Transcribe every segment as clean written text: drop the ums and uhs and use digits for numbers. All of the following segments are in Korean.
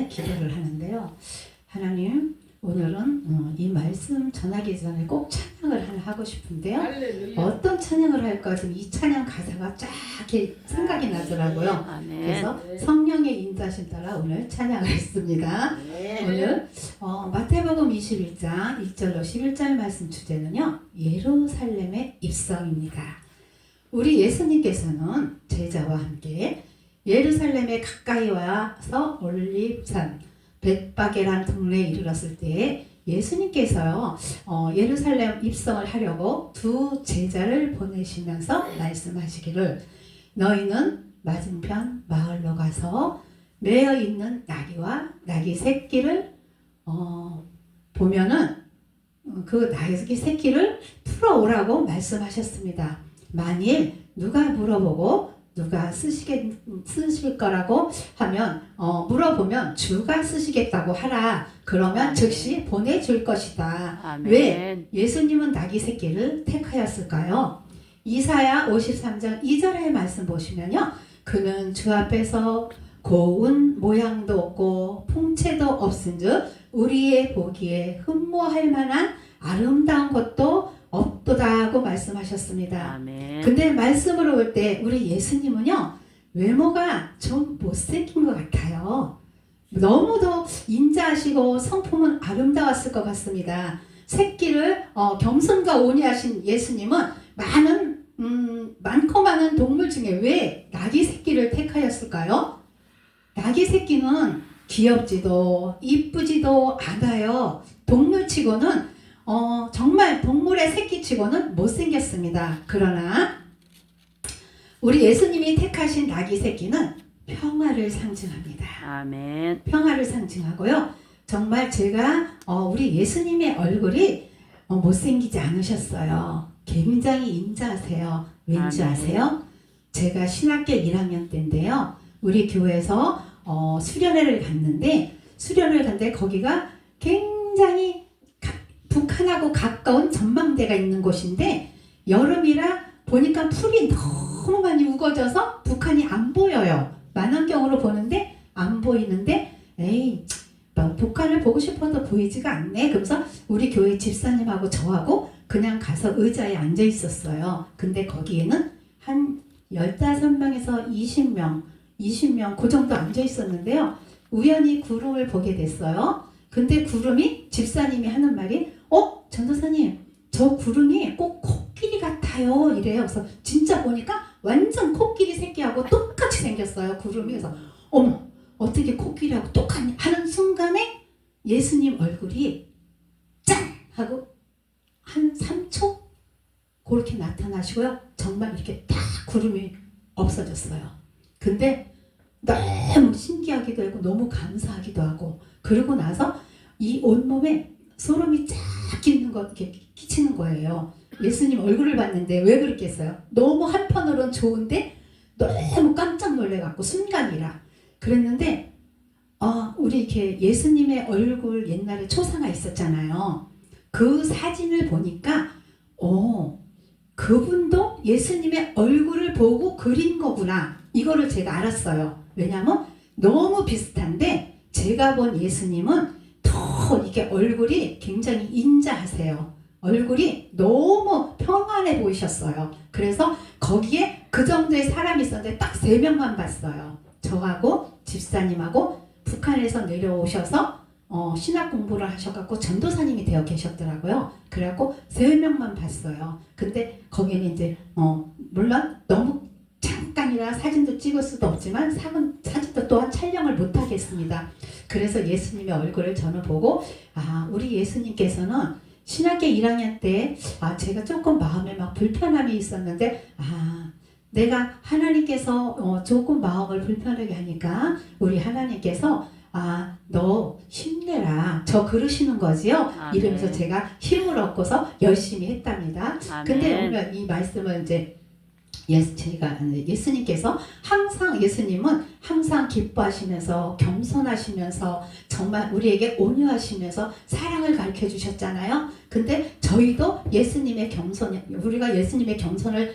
때문에 기도를 하는데요. 하나님, 오늘은 이 말씀 전하기 전에 꼭 찬양을 하나 하고 싶은데요. 할렐루야. 어떤 찬양을 할까 지금 이 찬양 가사가 쫙 이렇게 생각이 나더라고요. 아멘. 그래서 성령의 인도하심 따라 오늘 찬양을 했습니다. 오늘 마태복음 21장 1절로 11절 말씀 주제는요, 예루살렘의 입성입니다. 우리 예수님께서는 제자와 함께 예루살렘에 가까이 와서 올리브산 벳바게란 동네에 이르렀을 때 예수님께서요, 예루살렘 입성을 하려고 두 제자를 보내시면서 말씀하시기를, 너희는 맞은편 마을로 가서 매어 있는 나귀와 나귀 새끼를 보면은 그 나귀 새끼를 풀어오라고 말씀하셨습니다. 만일 누가 물어보고 누가 쓰실 거라고 하면 물어보면 주가 쓰시겠다고 하라. 그러면 즉시 보내줄 것이다. 아멘. 왜 예수님은 나귀 새끼를 택하였을까요? 이사야 53장 2절의 말씀 보시면요, 그는 주 앞에서 고운 모양도 없고 풍채도 없은즉 우리의 보기에 흠모할 만한 아름다운 것도 없도다고 말씀하셨습니다. 아멘. 근데 말씀으로 올 때 우리 예수님은요, 외모가 좀 못생긴 것 같아요. 너무도 인자하시고 성품은 아름다웠을 것 같습니다. 새끼를 겸손과 온유하신 예수님은 많고 많은 동물 중에 왜 나귀 새끼를 택하였을까요? 나귀 새끼는 귀엽지도 이쁘지도 않아요. 동물치고는 정말 동물의 새끼치고는 못생겼습니다. 그러나 우리 예수님이 택하신 나귀 새끼는 평화를 상징합니다. 아멘. 평화를 상징하고요. 정말 제가 우리 예수님의 얼굴이 못생기지 않으셨어요. 굉장히 인자하세요. 왠지 아멘. 아세요? 제가 신학교 1학년 때인데요, 우리 교회에서 수련회를 갔는데 거기가 굉장히 북한하고 가까운 전망대가 있는 곳인데 여름이라 보니까 풀이 너무 많이 우거져서 북한이 안 보여요. 만원경으로 보는데 안 보이는데, 에이, 북한을 보고 싶어도 보이지가 않네. 그래서 우리 교회 집사님하고 저하고 그냥 가서 의자에 앉아 있었어요. 근데 거기에는 한 15명에서 20명 그 정도 앉아 있었는데요. 우연히 구름을 보게 됐어요. 근데 구름이, 집사님이 하는 말이, 전도사님, 저 구름이 꼭 코끼리 같아요, 이래요. 그래서 진짜 보니까 완전 코끼리 새끼하고 똑같이 생겼어요, 구름이. 그래서 어머, 어떻게 코끼리하고 똑같니 하는 순간에 예수님 얼굴이 짠 하고 한 3초 그렇게 나타나시고요, 정말 이렇게 딱 구름이 없어졌어요. 근데 너무 신기하기도 하고 너무 감사하기도 하고, 그러고 나서 이 온몸에 소름이 쫙 이렇게 끼치는 거예요. 예수님 얼굴을 봤는데 왜 그랬겠어요? 너무 한편으로는 좋은데 너무 깜짝 놀래갖고 순간이라 그랬는데, 우리 이렇게 예수님의 얼굴 옛날에 초상화 있었잖아요. 그 사진을 보니까 그분도 예수님의 얼굴을 보고 그린 거구나, 이거를 제가 알았어요. 왜냐면 너무 비슷한데 제가 본 예수님은 더 이게 얼굴이 굉장히 인자하세요. 얼굴이 너무 평안해 보이셨어요. 그래서 거기에 그 정도의 사람이 있었는데 딱 3명만 봤어요. 저하고 집사님하고 북한에서 내려오셔서 신학 공부를 하셔갖고 전도사님이 되어 계셨더라고요. 그래갖고 3명만 봤어요. 근데 거기는 이제 물론 너무 잠깐이라 사진도 찍을 수도 없지만 사진도 또한 촬영을 못 하겠습니다. 그래서 예수님의 얼굴을 저는 보고, 우리 예수님께서는 신학교 1학년 때 제가 조금 마음에 막 불편함이 있었는데, 내가 하나님께서 조금 마음을 불편하게 하니까 우리 하나님께서 너 힘내라, 저 그러시는 거지요. 아멘. 이러면서 제가 힘을 얻고서 열심히 했답니다. 아멘. 근데 오늘 이 말씀을 이제 예수님께서 예수님은 항상 기뻐하시면서 겸손하시면서 정말 우리에게 온유하시면서 사랑을 가르쳐 주셨잖아요. 근데 저희도 우리가 예수님의 겸손을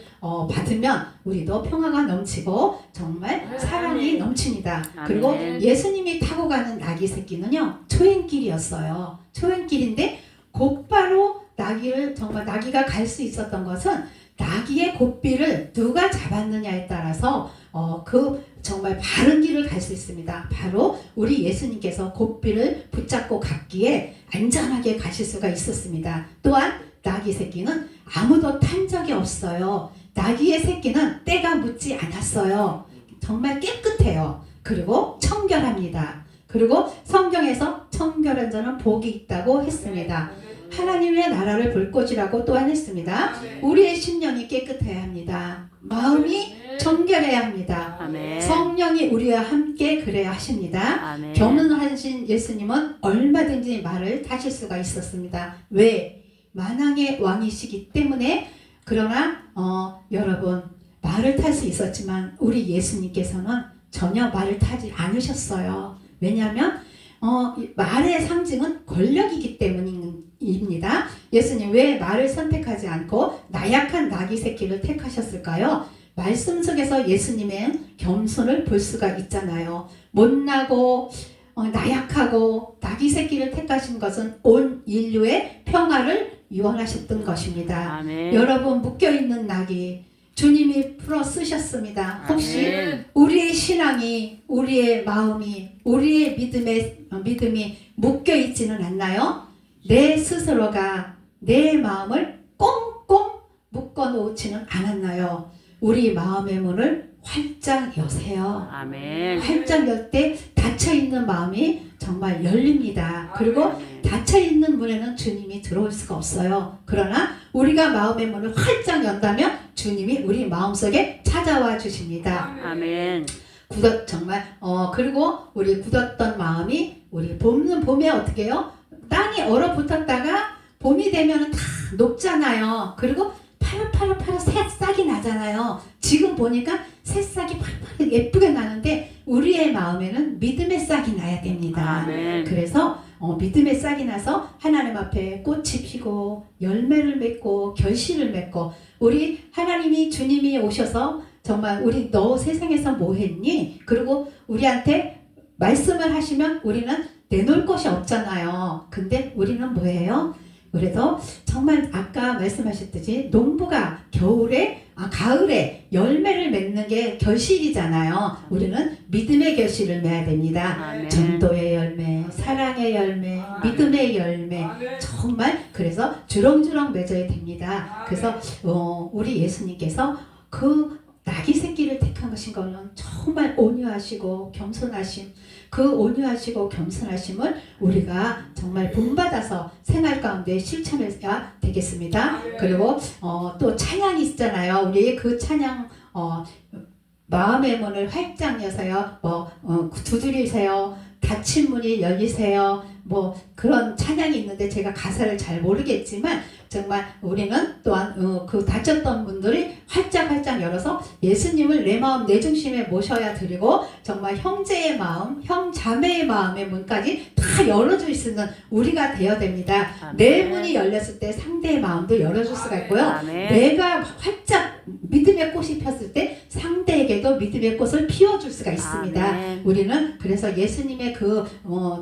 받으면 우리도 평화가 넘치고 정말 사랑이 넘칩니다. 그리고 예수님이 타고 가는 나귀 새끼는요, 초행길이었어요. 초행길인데 곧바로 나귀가 갈 수 있었던 것은 나귀의 곱비를 누가 잡았느냐에 따라서 정말 바른 길을 갈 수 있습니다. 바로 우리 예수님께서 곱비를 붙잡고 갔기에 안전하게 가실 수가 있었습니다. 또한 나귀 새끼는 아무도 탄 적이 없어요. 나귀의 새끼는 때가 묻지 않았어요. 정말 깨끗해요. 그리고 청결합니다. 그리고 성경에서 청결한 자는 복이 있다고 했습니다. 하나님의 나라를 볼 것이라고 또한 했습니다. 우리의 심령이 깨끗해야 합니다. 마음이 정결해야 합니다. 성령이 우리와 함께 그래야 하십니다. 겸손하신 예수님은 얼마든지 말을 타실 수가 있었습니다. 왜? 만왕의 왕이시기 때문에. 그러나 여러분, 말을 탈 수 있었지만 우리 예수님께서는 전혀 말을 타지 않으셨어요. 왜냐하면 말의 상징은 권력이기 때문입니다. 예수님 왜 말을 선택하지 않고 나약한 나귀 새끼를 택하셨을까요? 말씀 속에서 예수님의 겸손을 볼 수가 있잖아요. 못나고 나약하고 나귀 새끼를 택하신 것은 온 인류의 평화를 유언하셨던 것입니다. 아멘. 여러분, 묶여있는 나귀 주님이 풀어 쓰셨습니다. 혹시 우리의 신앙이, 우리의 마음이, 우리의 믿음이 묶여 있지는 않나요? 내 스스로가 내 마음을 꽁꽁 묶어 놓지는 않았나요? 우리 마음의 문을 활짝 여세요. 아멘. 활짝 열 때 닫혀 있는 마음이 정말 열립니다. 그리고 닫혀 있는 문에는 주님이 들어올 수가 없어요. 그러나 우리가 마음의 문을 활짝 연다면 주님이 우리 마음속에 찾아와 주십니다. 아멘. 그리고 우리 굳었던 마음이 우리 봄에 어떻게 해요? 땅이 얼어붙었다가 봄이 되면 다 녹잖아요. 그리고 파릇파릇 새싹이 나잖아요. 지금 보니까 새싹이 파릇파릇 예쁘게 나는데 우리의 마음에는 믿음의 싹이 나야 됩니다. 아멘. 그래서 믿음의 싹이 나서 하나님 앞에 꽃이 피고 열매를 맺고 결실을 맺고 우리 하나님이 주님이 오셔서 정말 우리 너 세상에서 뭐 했니? 그리고 우리한테 말씀을 하시면 우리는 내놓을 것이 없잖아요. 근데 우리는 뭐예요? 그래서 정말 아까 말씀하셨듯이 농부가 가을에 열매를 맺는 게 결실이잖아요. 우리는 믿음의 결실을 맺어야 됩니다. 아멘. 전도의 열매, 사랑의 열매, 믿음의 열매, 정말 그래서 주렁주렁 맺어야 됩니다. 그래서 우리 예수님께서 그 나귀 새끼를 택한 것인 거는 정말 온유하시고 겸손하심, 그 온유하시고 겸손하심을 우리가 정말 본받아서 생활 가운데 실천해야 되겠습니다. 그리고 또 찬양이 있잖아요. 우리 그 찬양 마음의 문을 활짝 여세요. 두드리세요. 닫힌 문이 열리세요. 그런 찬양이 있는데 제가 가사를 잘 모르겠지만 정말 우리는 또한 그 닫혔던 분들이 활짝 열어서 예수님을 내 마음 내 중심에 모셔야 드리고 정말 형제의 마음, 형자매의 마음의 문까지 다 열어줄 수 있는 우리가 되어야 됩니다. 아멘. 내 문이 열렸을 때 상대의 마음도 열어줄 수가 있고요. 아멘. 내가 활짝 믿음의 꽃이 폈을 때 상대에게도 믿음의 꽃을 피워줄 수가 있습니다. 아멘. 우리는 그래서 예수님의 그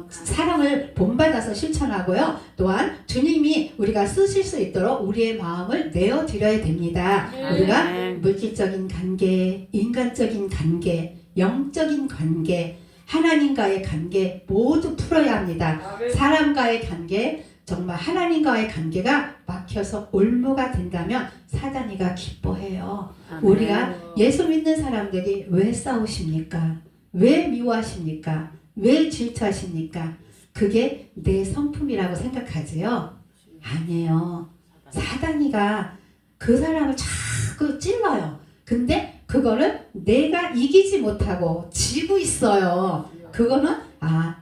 사랑을 본받아서 실천하고요. 또한 주님이 우리가 쓰실 수 있도록 우리의 마음을 내어드려야 됩니다. 우리가 물질적인 관계, 인간적인 관계, 영적인 관계, 하나님과의 관계 모두 풀어야 합니다. 사람과의 관계, 정말 하나님과의 관계가 막혀서 올무가 된다면 사단이가 기뻐해요. 아멘. 우리가 예수 믿는 사람들이 왜 싸우십니까? 왜 미워하십니까? 왜 질투하십니까? 그게 내 성품이라고 생각하지요? 아니에요. 사단이가 그 사람을 자꾸 찔러요. 근데 그거를 내가 이기지 못하고 지고 있어요. 그거는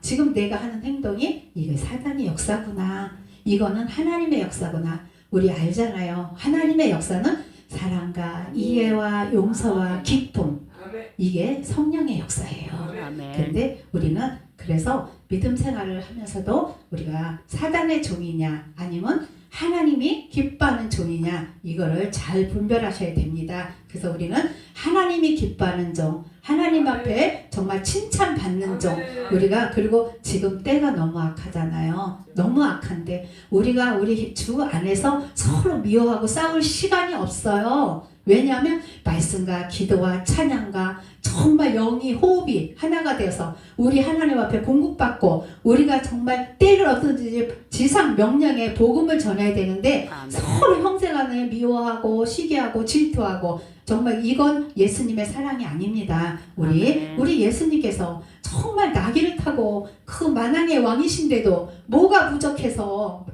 지금 내가 하는 행동이 이게 사단의 역사구나. 이거는 하나님의 역사구나. 우리 알잖아요. 하나님의 역사는 사랑과 이해와 용서와 기쁨, 아멘. 이게 성령의 역사예요. 아멘. 근데 우리는 그래서 믿음 생활을 하면서도 우리가 사단의 종이냐 아니면 하나님이 기뻐하는 종이냐 이거를 잘 분별하셔야 됩니다. 그래서 우리는 하나님이 기뻐하는 종, 하나님 앞에 정말 칭찬받는 종, 우리가 그리고 지금 때가 너무 악하잖아요. 너무 악한데 우리가 우리 주 안에서 서로 미워하고 싸울 시간이 없어요. 왜냐하면 말씀과 기도와 찬양과 정말 영이 호흡이 하나가 되어서 우리 하나님 앞에 공급받고 우리가 정말 때를 얻든지 지상 명령의 복음을 전해야 되는데 아멘. 서로 형제간에 미워하고 시기하고 질투하고 정말 이건 예수님의 사랑이 아닙니다. 아멘. 우리 예수님께서 정말 나귀를 타고 그 만왕의 왕이신데도 뭐가 부족해서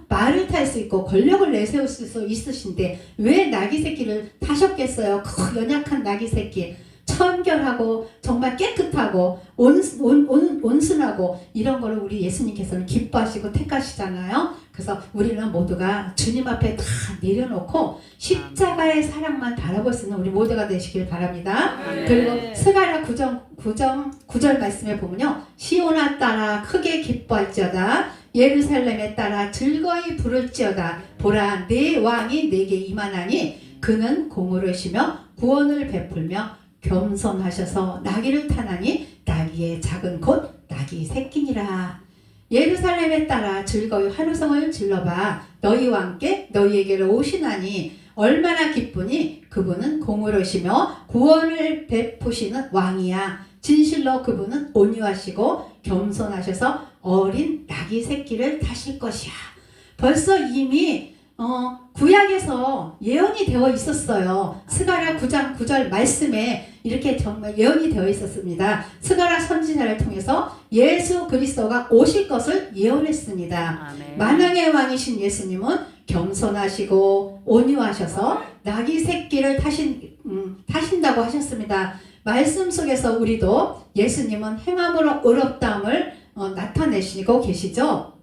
말을 탈 수 있고 권력을 내세울 수 있으신데 왜 나귀 새끼를 타셨겠어요? 그 연약한 나귀 새끼. 청결하고 정말 깨끗하고 온순하고 이런 거를 우리 예수님께서는 기뻐하시고 택하시잖아요. 그래서 우리는 모두가 주님 앞에 다 내려놓고 십자가의 사랑만 바라볼 수 있는 우리 모두가 되시길 바랍니다. 그리고 스가랴 9절 말씀에 보면요. 시온아 따라 크게 기뻐할지어다 예루살렘에 따라 즐거이 부를지어다 보라 내 왕이 내게 임하나니 그는 공의를 시며 구원을 베풀며 겸손하셔서 나귀를 타나니 나귀의 작은 곧 나귀 새끼니라. 예루살렘에 따라 즐거이 환호성을 질러봐 너희와 함께 너희에게로 오시나니 얼마나 기쁘니 그분은 공의로우시며 구원을 베푸시는 왕이야. 진실로 그분은 온유하시고 겸손하셔서 어린 나귀 새끼를 타실 것이야. 벌써 이미 구약에서 예언이 되어 있었어요. 스가랴 9장 9절 말씀에 이렇게 정말 예언이 되어 있었습니다. 스가랴 선지자를 통해서 예수 그리스도가 오실 것을 예언했습니다. 아멘. 만왕의 왕이신 예수님은 겸손하시고 온유하셔서 나귀 새끼를 타신다고 하셨습니다. 말씀 속에서 우리도 예수님은 행함으로 의롭다함을 나타내시고 계시죠.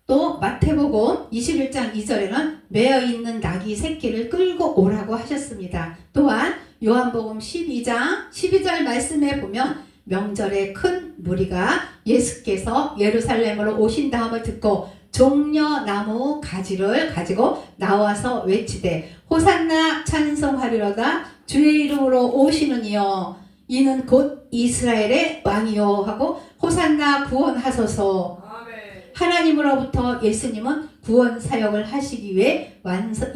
또 마태복음 21장 2절에는 매어있는 나귀 새끼를 끌고 오라고 하셨습니다. 또한 요한복음 12장 12절 말씀에 보면 명절에 큰 무리가 예수께서 예루살렘으로 오신다함을 듣고 종려나무 가지를 가지고 나와서 외치되 호산나 찬송하리로다 주의 이름으로 오시는 이여 이는 곧 이스라엘의 왕이요 하고 호산나 구원하소서. 하나님으로부터 예수님은 구원 사역을 하시기 위해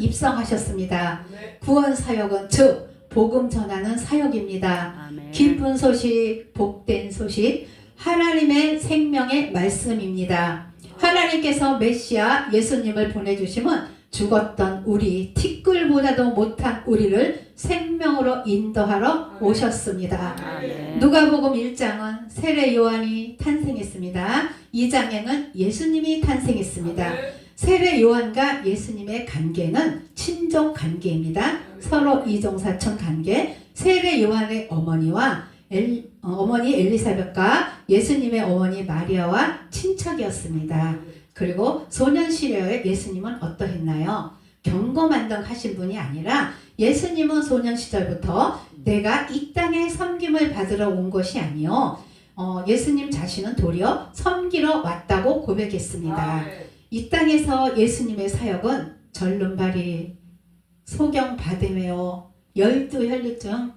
입성하셨습니다. 구원 사역은 즉 복음 전하는 사역입니다. 아멘. 기쁜 소식, 복된 소식, 하나님의 생명의 말씀입니다. 하나님께서 메시아 예수님을 보내주심은 죽었던 우리 티끌보다도 못한 우리를 생명으로 인도하러 오셨습니다. 아멘. 누가복음 1장은 세례 요한이 탄생했습니다. 2장에는 예수님이 탄생했습니다. 세례 요한과 예수님의 관계는 친족 관계입니다. 서로 이종사촌 관계. 세례 요한의 어머니와 어머니 엘리사벳과 예수님의 어머니 마리아와 친척이었습니다. 그리고 소년 시절에 예수님은 어떠했나요? 경거만덕하신 분이 아니라 예수님은 소년 시절부터 내가 이 땅에 섬김을 받으러 온 것이 아니요. 예수님 자신은 도리어 섬기러 왔다고 고백했습니다. 이 땅에서 예수님의 사역은 절름발이, 소경 바데메오, 열두 혈류증을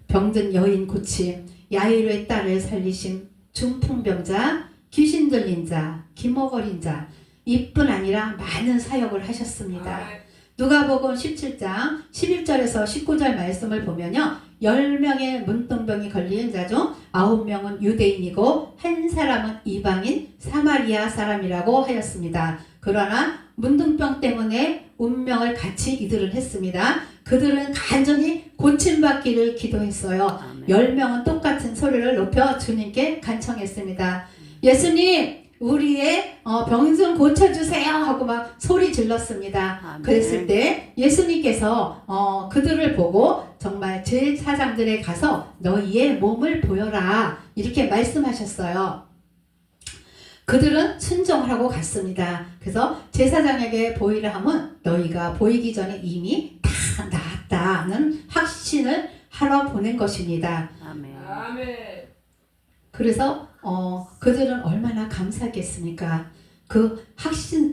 병든 여인 고침, 야이로의 딸을 살리심, 중풍병자, 귀신 들린 자, 기머거린 자 이뿐 아니라 많은 사역을 하셨습니다. 누가복음 17장 11절에서 19절 말씀을 보면요. 10명의 문둥병이 걸린 자 중 9명은 유대인이고 한 사람은 이방인 사마리아 사람이라고 하였습니다. 그러나 문둥병 때문에 운명을 같이 이들을 했습니다. 그들은 간절히 고침받기를 기도했어요. 아멘. 10명은 똑같은 소리를 높여 주님께 간청했습니다. 예수님 우리의 병 좀 고쳐주세요 하고 막 소리 질렀습니다. 아멘. 그랬을 때 예수님께서 그들을 보고 정말 제사장들에 가서 너희의 몸을 보여라 이렇게 말씀하셨어요. 그들은 순종하고 갔습니다. 그래서 제사장에게 보이라 하면 너희가 보이기 전에 이미 다 나았다는 확신을 하러 보낸 것입니다. 아멘. 그래서 그들은 얼마나 감사했겠습니까? 그 확신,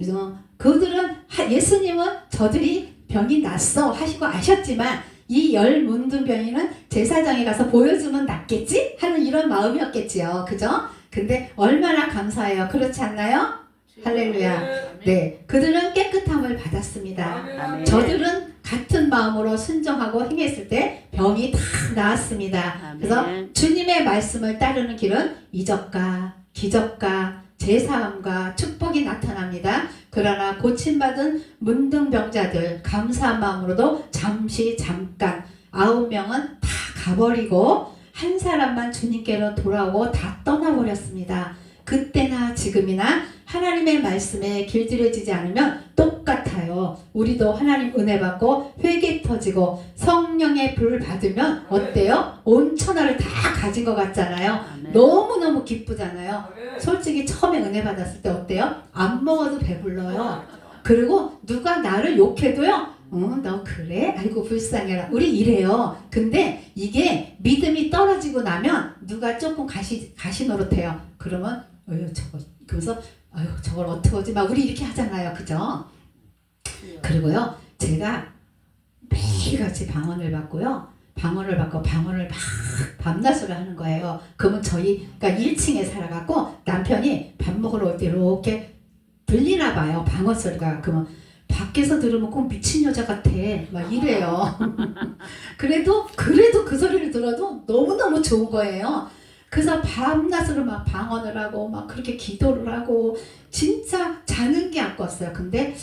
그들은 예수님은 저들이 병이 났어 하시고 아셨지만 이 열 문둥병이는 제사장에 가서 보여주면 낫겠지? 하는 이런 마음이었겠지요. 그죠? 근데 얼마나 감사해요. 그렇지 않나요? 할렐루야. 네, 그들은 깨끗함을 받았습니다. 아멘. 저들은 같은 마음으로 순종하고 행했을 때 병이 다 나았습니다. 아멘. 그래서 주님의 말씀을 따르는 길은 이적과 기적과 제사함과 축복이 나타납니다. 그러나 고침받은 문둥병자들 감사한 마음으로도 잠깐 9명은 다 가버리고 한 사람만 주님께로 돌아오고 다 떠나버렸습니다. 그때나 지금이나 하나님의 말씀에 길들여지지 않으면 똑같아요. 우리도 하나님 은혜 받고 회개 터지고 성령의 불 받으면 어때요? 온 천하를 다 가진 것 같잖아요. 아멘. 너무너무 기쁘잖아요. 솔직히 처음에 은혜 받았을 때 어때요? 안 먹어도 배불러요. 그리고 누가 나를 욕해도요. 너 그래? 아이고 불쌍해라. 우리 이래요. 근데 이게 믿음이 떨어지고 나면 누가 조금 가시 노릇해요. 그러면 그래서 저걸 어떡하지? 막 우리 이렇게 하잖아요. 그죠? 그리고요. 제가 매일같이 방언을 받고요. 방언을 막 밤낮으로 하는 거예요. 그러면 저희가 1층에 살아갖고 남편이 밥 먹으러 올 때 이렇게 들리나 봐요. 방언 소리가. 그러면 밖에서 들으면 꼭 미친 여자 같아. 막 이래요. 그래도 그 소리를 들어도 너무너무 좋은 거예요. 그래서 밤낮으로 막 방언을 하고 막 그렇게 기도를 하고 진짜 자는 게 아까웠어요. 근데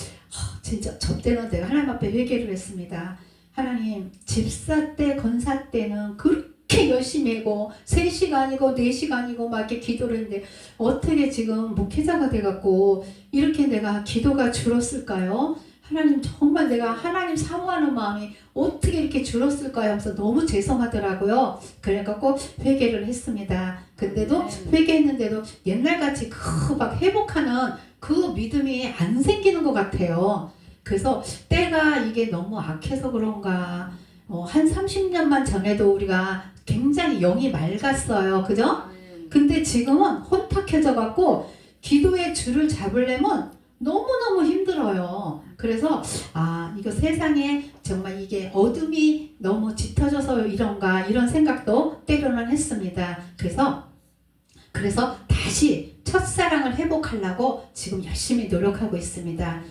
진짜 저 때는 내가 하나님 앞에 회개를 했습니다. 하나님 집사 때 건사 때는 그렇게 열심히 하고 3시간이고 4시간이고 막 이렇게 기도를 했는데 어떻게 지금 목회자가 돼갖고 이렇게 내가 기도가 줄었을까요? 하나님 정말 내가 하나님 사모하는 마음이 어떻게 이렇게 줄었을까요? 하면서 너무 죄송하더라고요. 그래갖고 회개를 했습니다. 근데도 회개했는데도 옛날같이 막 회복하는 그 믿음이 안 생기는 것 같아요. 그래서 때가 이게 너무 악해서 그런가 한 30년만 전에도 우리가 굉장히 영이 맑았어요. 그죠? 근데 지금은 혼탁해져 갖고 기도의 줄을 잡으려면 너무너무 힘들어요. 그래서 이거 세상에 정말 이게 어둠이 너무 짙어져서 이런가 이런 생각도 때로는 했습니다. 그래서 다시 첫사랑을 회복하려고 지금 열심히 노력하고 있습니다.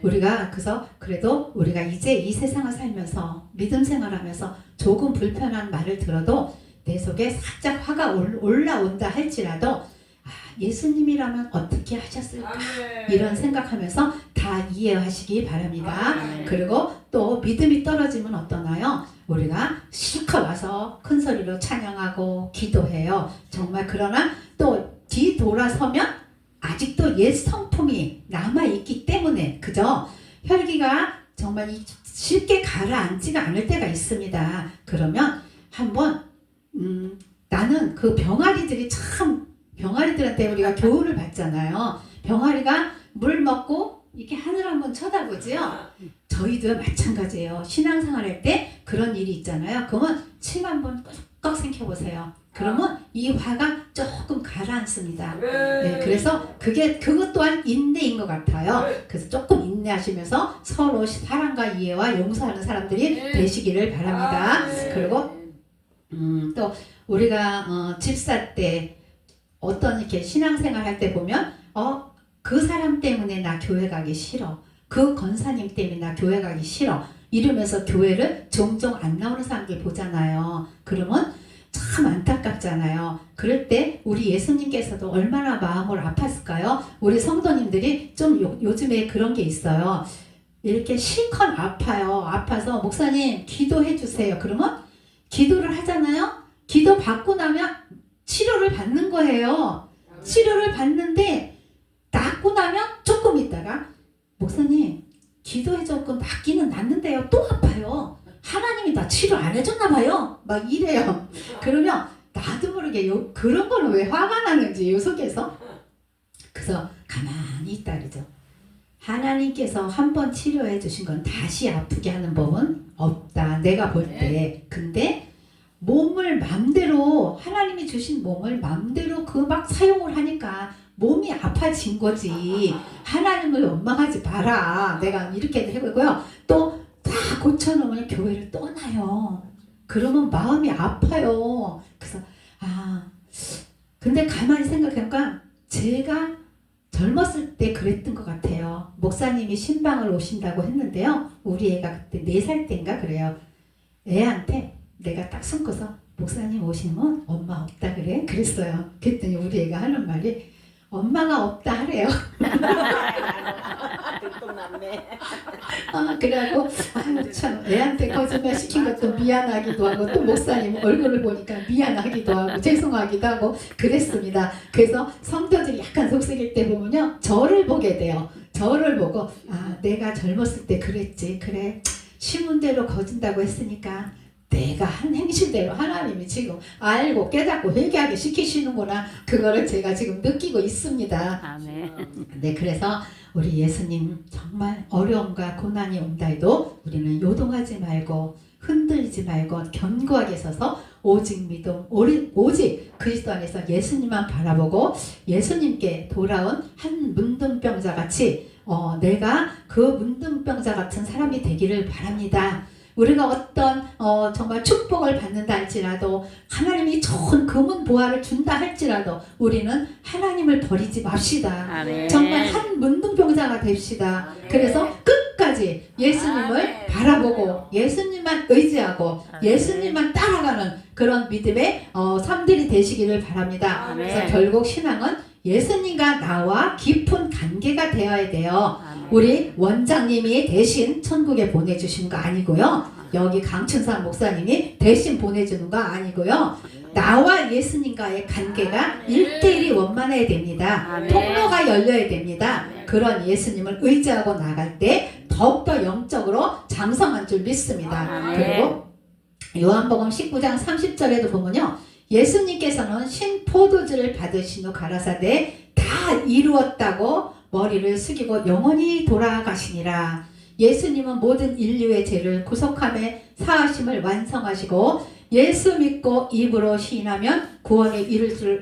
우리가 그래도 우리가 이제 이 세상을 살면서 믿음 생활하면서 조금 불편한 말을 들어도 내 속에 살짝 화가 올라온다 할지라도 예수님이라면 어떻게 하셨을까 이런 생각하면서 다 이해하시기 바랍니다. 그리고 또 믿음이 떨어지면 어떠나요? 우리가 실컷 와서 큰 소리로 찬양하고 기도해요. 정말 그러나 또 뒤돌아서면 아직도 옛 성품이 남아있기 때문에 그죠? 혈기가 정말 쉽게 가라앉지가 않을 때가 있습니다. 그러면 한번 나는 그 병아리들한테 우리가 교훈을 받잖아요. 병아리가 물 먹고 이렇게 하늘 한번 쳐다보지요. 저희도 마찬가지예요. 신앙생활 할 때 그런 일이 있잖아요. 그러면 침 한번 꺽꺽 삼켜보세요. 그러면 이 화가 조금 가라앉습니다. 네, 그래서 그것 또한 인내인 것 같아요. 그래서 조금 인내하시면서 서로 사랑과 이해와 용서하는 사람들이 되시기를 바랍니다. 그리고 또 우리가 집사 때 어떤 이렇게 신앙생활 할 때 보면 그 사람 때문에 나 교회 가기 싫어. 그 권사님 때문에 나 교회 가기 싫어. 이러면서 교회를 종종 안 나오는 사람들 보잖아요. 그러면 참 안타깝잖아요. 그럴 때 우리 예수님께서도 얼마나 마음을 아팠을까요? 우리 성도님들이 좀 요즘에 그런 게 있어요. 이렇게 실컷 아파요. 아파서 목사님 기도해 주세요. 그러면 기도를 하잖아요. 기도 받고 나면 치료를 받는 거예요. 치료를 받는데 낫고 나면 조금 있다가 목사님 기도해줬고 낫기는 낫는데요. 또 아파요. 하나님이 나 치료 안 해줬나 봐요. 막 이래요. 그러면 나도 모르게 그런 거는 왜 화가 나는지 요 속에서 그래서 가만히 있다 그러죠. 하나님께서 한 번 치료해 주신 건 다시 아프게 하는 법은 없다. 내가 볼 때. 근데 몸을 맘대로 하나님이 주신 몸을 맘대로 그 막 사용을 하니까 몸이 아파진 거지. 하나님을 원망하지 마라. 내가 이렇게 해보고요. 또 다 고쳐놓으면 교회를 떠나요. 그러면 마음이 아파요. 그래서 근데 가만히 생각해보니까 제가 젊었을 때 그랬던 것 같아요. 목사님이 신방을 오신다고 했는데요. 우리 애가 그때 4살 때인가 그래요. 애한테 내가 딱 숨고서 목사님 오시면 엄마 없다 그래? 그랬어요. 그랬더니 우리 애가 하는 말이 엄마가 없다 하래요. 그래갖고 참 애한테 거짓말 시킨 것도 미안하기도 하고 또 목사님 얼굴을 보니까 미안하기도 하고 죄송하기도 하고 그랬습니다. 그래서 성도들이 약간 속썩일 때 보면요. 저를 보게 돼요. 저를 보고 내가 젊었을 때 그랬지. 그래 심은 대로 거진다고 했으니까 내가 한 행실대로 하나님이 지금 알고 깨닫고 회개하게 시키시는구나. 그거를 제가 지금 느끼고 있습니다. 아멘. 네, 그래서 우리 예수님 정말 어려움과 고난이 온다 해도 우리는 요동하지 말고 흔들리지 말고 견고하게 서서 오직 믿음, 오직 그리스도 안에서 예수님만 바라보고 예수님께 돌아온 한 문둥병자 같이 내가 그 문둥병자 같은 사람이 되기를 바랍니다. 우리가 어떤 정말 축복을 받는다 할지라도 하나님이 좋은 금은 보화를 준다 할지라도 우리는 하나님을 버리지 맙시다. 아멘. 정말 한 문둥병자가 됩시다. 그래서 끝까지 예수님을 바라보고 예수님만 의지하고 예수님만 따라가는 그런 믿음의 삶들이 되시기를 바랍니다. 그래서 결국 신앙은 예수님과 나와 깊은 관계가 되어야 돼요. 우리 원장님이 대신 천국에 보내주신 거 아니고요. 여기 강춘상 목사님이 대신 보내주는 거 아니고요. 나와 예수님과의 관계가 1대1이 원만해야 됩니다. 통로가 열려야 됩니다. 그런 예수님을 의지하고 나갈 때 더욱더 영적으로 장성한 줄 믿습니다. 그리고 요한복음 19장 30절에도 보면요. 예수님께서는 신포도주를 받으신 후 가라사대 다 이루었다고 머리를 숙이고 영원히 돌아가시니라. 예수님은 모든 인류의 죄를 구속함에 사하심을 완성하시고 예수 믿고 입으로 시인하면 구원에 이를 수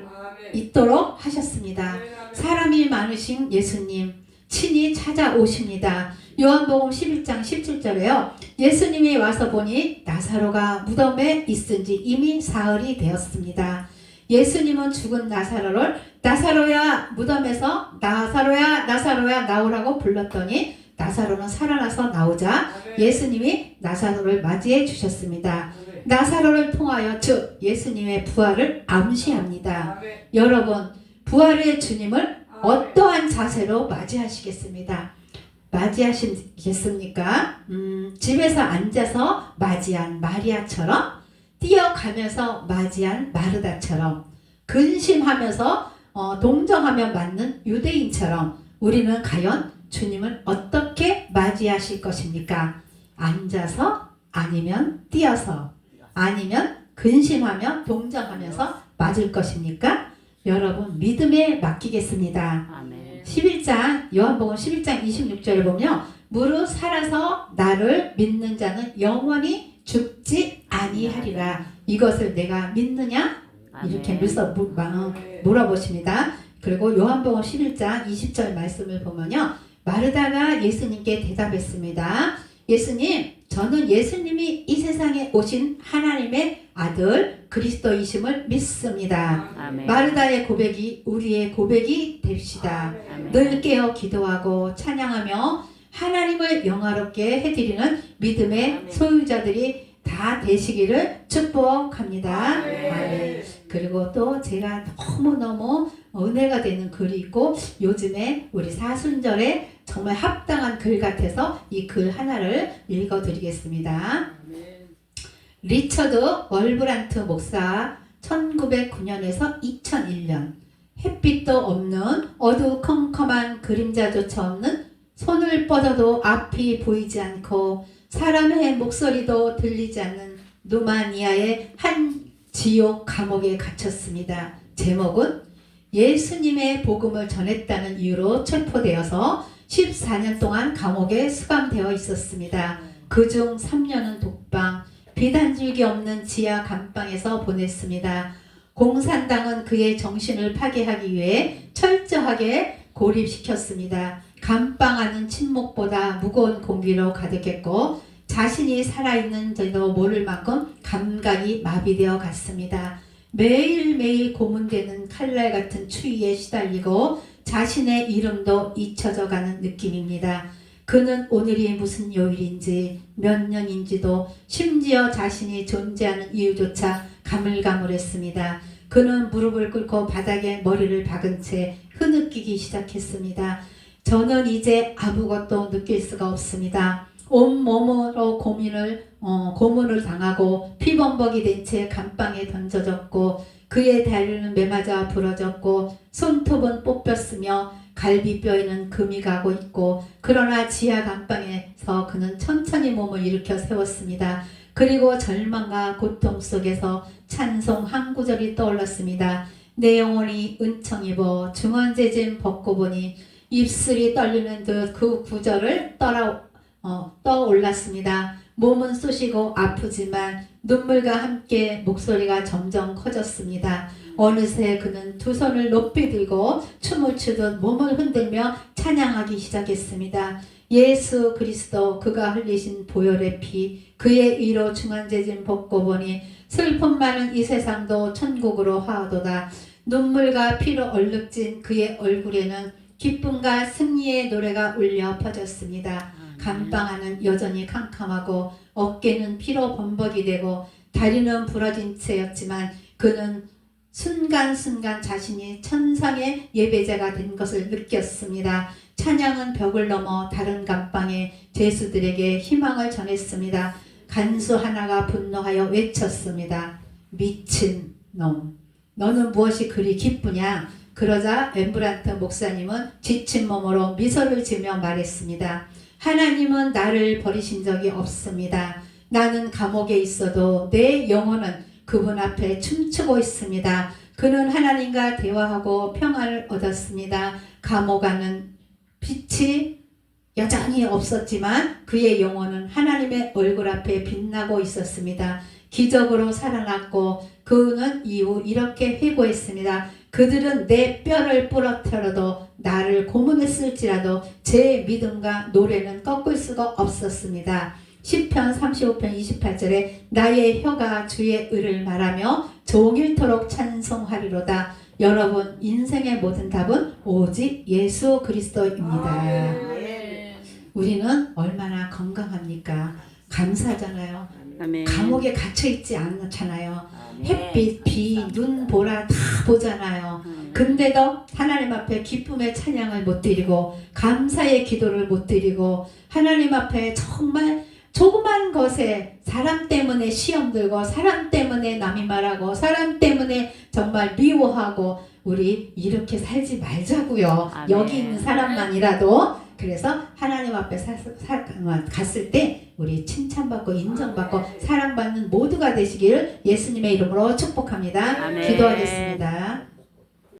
있도록 하셨습니다. 사람이 많으신 예수님 친히 찾아오십니다. 요한복음 11장 17절에요. 예수님이 와서 보니 나사로가 무덤에 있은 지 이미 사흘이 되었습니다. 예수님은 죽은 나사로를 나사로야 무덤에서 나사로야 나오라고 불렀더니 나사로는 살아나서 나오자 예수님이 나사로를 맞이해 주셨습니다. 나사로를 통하여 즉 예수님의 부활을 암시합니다. 여러분 부활의 주님을 어떠한 자세로 맞이하시겠습니다. 맞이하시겠습니까? 집에서 앉아서 맞이한 마리아처럼 뛰어가면서 맞이한 마르다처럼 근심하면서 동정하며 맞는 유대인처럼 우리는 과연 주님을 어떻게 맞이하실 것입니까? 앉아서 아니면 뛰어서 아니면 근심하며 동정하면서 맞을 것입니까? 여러분 믿음에 맡기겠습니다. 아멘. 11장 요한복음 11장 26절을 보면 무릇 살아서 나를 믿는 자는 영원히 죽지 아니하리라. 이것을 내가 믿느냐? 이렇게 물어보십니다. 그리고 요한복음 11장 20절 말씀을 보면요. 마르다가 예수님께 대답했습니다. 예수님, 저는 예수님이 이 세상에 오신 하나님의 아들 그리스도이심을 믿습니다. 아멘. 마르다의 고백이 우리의 고백이 됩시다. 아멘. 늘 깨어 기도하고 찬양하며 하나님을 영화롭게 해드리는 믿음의 소유자들이 다 되시기를 축복합니다. 아멘. 그리고 또 제가 너무너무 은혜가 되는 글이 있고 요즘에 우리 사순절에 정말 합당한 글 같아서 이 글 하나를 읽어드리겠습니다. 리처드 월브란트 목사 1909년에서 2001년 햇빛도 없는 어두컴컴한 그림자조차 없는 손을 뻗어도 앞이 보이지 않고 사람의 목소리도 들리지 않는 누마니아의 한 지옥 감옥에 갇혔습니다. 제목은 예수님의 복음을 전했다는 이유로 체포되어서 14년 동안 감옥에 수감되어 있었습니다. 그중 3년은 독방, 비단줄기 없는 지하 감방에서 보냈습니다. 공산당은 그의 정신을 파괴하기 위해 철저하게 고립시켰습니다. 감방 안은 침묵보다 무거운 공기로 가득했고 자신이 살아있는지도 모를 만큼 감각이 마비되어 갔습니다. 매일매일 고문되는 칼날 같은 추위에 시달리고 자신의 이름도 잊혀져 가는 느낌입니다. 그는 오늘이 무슨 요일인지 몇 년인지도 심지어 자신이 존재하는 이유조차 가물가물했습니다. 그는 무릎을 꿇고 바닥에 머리를 박은 채 흐느끼기 시작했습니다. 저는 이제 아무것도 느낄 수가 없습니다. 온몸으로 고문을 당하고 피범벅이 된 채 감방에 던져졌고 그의 다리는 매맞아 부러졌고 손톱은 뽑혔으며 갈비뼈에는 금이 가고 있고 그러나 지하 감방에서 그는 천천히 몸을 일으켜 세웠습니다. 그리고 절망과 고통 속에서 찬송 한 구절이 떠올랐습니다. 내 영혼이 은청 입어 중언제짐 벗고 보니 입술이 떨리는 듯 그 구절을 떠올랐습니다. 몸은 쑤시고 아프지만 눈물과 함께 목소리가 점점 커졌습니다. 어느새 그는 두 손을 높이 들고 춤을 추듯 몸을 흔들며 찬양하기 시작했습니다. 예수 그리스도 그가 흘리신 보혈의 피 그의 의로 중환제짐 벗고 보니 슬픔 많은 이 세상도 천국으로 화하도다. 눈물과 피로 얼룩진 그의 얼굴에는 기쁨과 승리의 노래가 울려 퍼졌습니다. 감방 안은 여전히 캄캄하고 어깨는 피로 범벅이 되고 다리는 부러진 채였지만 그는 순간순간 자신이 천상의 예배자가 된 것을 느꼈습니다. 찬양은 벽을 넘어 다른 감방의 죄수들에게 희망을 전했습니다. 간수 하나가 분노하여 외쳤습니다. 미친 놈, 너는 무엇이 그리 기쁘냐? 그러자 렘브란트 목사님은 지친 몸으로 미소를 지으며 말했습니다. 하나님은 나를 버리신 적이 없습니다. 나는 감옥에 있어도 내 영혼은 그분 앞에 춤추고 있습니다. 그는 하나님과 대화하고 평안을 얻었습니다. 감옥 안은 빛이 여전히 없었지만 그의 영혼은 하나님의 얼굴 앞에 빛나고 있었습니다. 기적으로 살아났고 그는 이후 이렇게 회고했습니다. 그들은 내 뼈를 부러뜨려도 나를 고문했을지라도 제 믿음과 노래는 꺾을 수가 없었습니다. 시편 35편 28절에 나의 혀가 주의 의를 말하며 종일토록 찬송하리로다. 여러분 인생의 모든 답은 오직 예수 그리스도입니다. 우리는 얼마나 건강합니까? 감사하잖아요. 아멘. 감옥에 갇혀있지 않잖아요. 햇빛, 비, 눈, 보라 다 보잖아요. 근데도 하나님 앞에 기쁨의 찬양을 못 드리고 감사의 기도를 못 드리고 하나님 앞에 정말 조그만 것에 사람 때문에 시험 들고 사람 때문에 남이 말하고 사람 때문에 정말 미워하고 우리 이렇게 살지 말자고요. 아멘. 여기 있는 사람만이라도. 그래서 하나님 앞에 갔을 때 우리 칭찬받고 인정받고 사랑받는 모두가 되시기를 예수님의 이름으로 축복합니다. 아멘. 기도하겠습니다.